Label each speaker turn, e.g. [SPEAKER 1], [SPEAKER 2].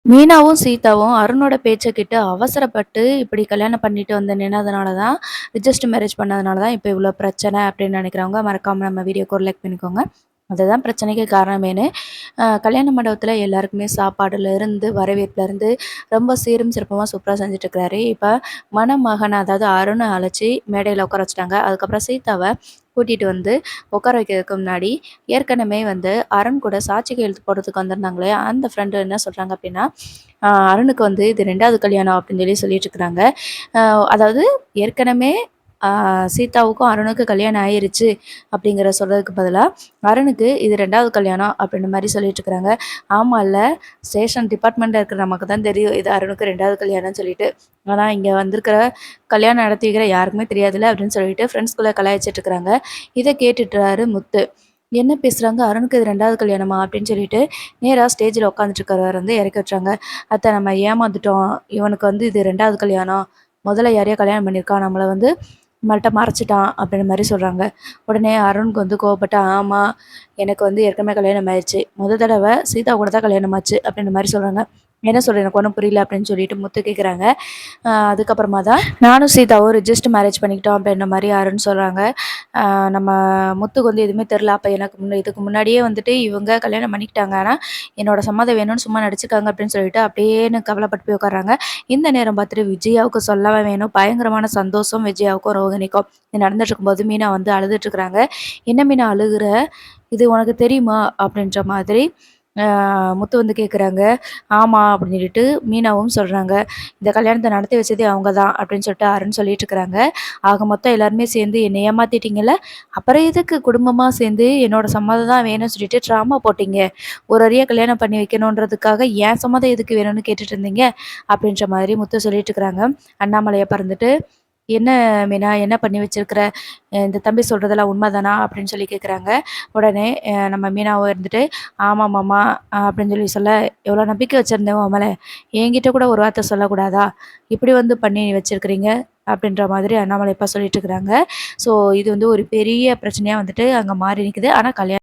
[SPEAKER 1] மீனாவும், சீதாவும் அருணோட பேச்ச கேட்டு அவசரப்பட்டு இப்படி கல்யாணம் பண்ணிட்டு வந்து நின்னதுனால தான், ரிஜிஸ்டர் மேரேஜ் பண்ணதுனால தான் இப்ப இவ்ளோ பிரச்சனை அப்படின்னு நினைக்கிறவங்க, மறக்காம நம்ம வீடியோக்கு ஒரு லைக் பண்ணிக்கோங்க. அதுதான் பிரச்சனைக்கு காரணமேன்னு. கல்யாண மண்டபத்தில எல்லாருக்குமே சாப்பாடுலேருந்து, வரவேற்புலேருந்து ரொம்ப சீரும் சிறப்புமா சூப்பரா செஞ்சுட்டுருக்காரு. இப்ப மணமகன் அதாவது அருண அழைச்சு மேடையில உட்கார வச்சுட்டாங்க. அதுக்கப்புறம் சீதாவ கூட்டிட்டு வந்து உட்கார வைக்கிறதுக்கு முன்னாடி, ஏற்கனவே வந்து அருண் கூட சாட்சி கையெழுத்து போடுறதுக்கு வந்திருந்தாங்களே, அந்த ஃப்ரெண்டு என்ன சொல்றாங்க அப்படின்னா, அருணுக்கு வந்து இது 2வது கல்யாணம் அப்படின்னு சொல்லிட்டுருக்காங்க. அ அதாவது ஏற்கனவே சீதாவுக்கும் அருணுக்கும் கல்யாணம் ஆயிருச்சு அப்படிங்கிற சொல்றதுக்கு பதிலா, அருணுக்கு இது 2வது கல்யாணம் அப்படின்ற மாரி சொல்லிட்டுருக்காங்க. ஆமால்ல, ஸ்டேஷன் டிபார்ட்மெண்ட்ல இருக்கிற நமக்கு தான் தெரியும் இது அருணுக்கு 2வது கல்யாணம்னு சொல்லிட்டு. ஆனா இங்க வந்திருக்கிற கல்யாணம் நடத்தி வைக்கிற யாருக்குமே தெரியாதுல்ல அப்படின்னு சொல்லிட்டு ஃப்ரெண்ட்ஸ்குள்ள கலாய்ச்சிட்டு இருக்கிறாங்க. இத கேட்டுட்டுறாரு முத்து. என்ன பேசுறாங்க? அருணுக்கு இது 2வது கல்யாணமா? அப்படின்னு சொல்லிட்டு நேரா ஸ்டேஜ்ல உட்காந்துட்டு இருக்கிறவர வந்து இறக்கி விட்டுறாங்க. அத்த நம்ம ஏமாந்துட்டோம். இவனுக்கு வந்து இது 2வது கல்யாணம். முதல்ல யாரையோ கல்யாணம் பண்ணியிருக்கான். நம்மள வந்து நம்மள்ட்ட மறைச்சிட்டான் அப்படின்ற மாரி சொல்றாங்க. உடனே அருணுக்கு வந்து கோவப்பட்டு, ஆமா எனக்கு வந்து ஏற்கனவே கல்யாணம் ஆயிருச்சு. தடவ சீதா கூட தான் கல்யாணம் ஆச்சு அப்படின்ற மாரி சொல்றாங்க. என்ன சொல்ற? எனக்கு ஒண்ணும் புரியல அப்படின்னு சொல்லிட்டு முத்து கேட்குறாங்க. அதுக்கப்புறமா தான் நானும் சீதாவும் ரிஜிஸ்டர் மேரேஜ் பண்ணிக்கிட்டோம் அப்படின்ற மாரி அருண் சொல்றாங்க. நம்ம முத்துக்கு வந்து எதுவுமே தெரில. அப்ப எனக்கு இதுக்கு முன்னாடியே வந்துட்டு இவங்க கல்யாணம் பண்ணிக்கிட்டாங்க. ஆனா, என்னோட சம்மதம் வேணும்னு சும்மா நடிச்சுக்காங்க அப்படின்னு சொல்லிட்டு அப்படியேன்னு கவலைப்பட்டு போய் உட்கார்றாங்க. இந்த நேரம் பார்த்துட்டு விஜயாவுக்கு சொல்லவே வேணும். பயங்கரமான சந்தோஷம் விஜயாவுக்கும், ரோகிணிக்கும். இது நடந்துட்டு இருக்கும்போது மீனா வந்து அழுதுட்டு இருக்கிறாங்க. "என்ன மீனா அழுகுற? இது உனக்கு தெரியுமா?" அப்படின்ற மாதிரி முத்து வந்து கேட்குறாங்க. "ஆமா" அப்படின்னு சொல்லிட்டு மீனாவும் சொல்றாங்க. "இந்த கல்யாணத்த நடத்தி வச்சதே அவங்க தான்" அப்படின்னு சொல்லிட்டு அருண் சொல்லிட்டு இருக்கிறாங்க. ஆக மொத்தம் எல்லாருமே சேர்ந்து என்னை ஏமாத்திட்டீங்கல்ல, அப்புறம் எதுக்கு குடும்பமா சேர்ந்து என்னோட சம்மதம் தான் வேணும்னு சொல்லிட்டு ட்ராமா போட்டீங்க? ஒரு வழியா கல்யாணம் பண்ணி வைக்கணுன்றதுக்காக என் சம்மதம் எதுக்கு வேணும்னு கேட்டுட்டு இருந்தீங்க? அப்படின்ற மாதிரி முத்து சொல்லிட்டு இருக்கிறாங்க. அண்ணாமலைய பறந்துட்டு, "என்ன மீனா என்ன பண்ணி வச்சிருக்கிற? இந்த தம்பி சொல்றதெல்லாம் உண்மைதானா?" அப்படின்னு சொல்லி கேட்குறாங்க. உடனே நம்ம மீனாவும் இருந்துட்டு, "ஆமா மாமா" அப்படின்னு சொல்லி சொல்ல, "எவ்வளோ நம்பிக்கை வச்சிருந்தேன் உன் மேல. என்கிட்ட கூட ஒரு வார்த்தை சொல்லக்கூடாதா? இப்படி வந்து பண்ணி வச்சிருக்கிறீங்க." அப்படின்ற மாதிரி அண்ணாமலை அப்பா சொல்லிட்டு இருக்கிறாங்க. ஸோ இது வந்து ஒரு பெரிய பிரச்சனையா வந்துட்டு அங்க மாறி நிக்குது. ஆனா கல்யாணம்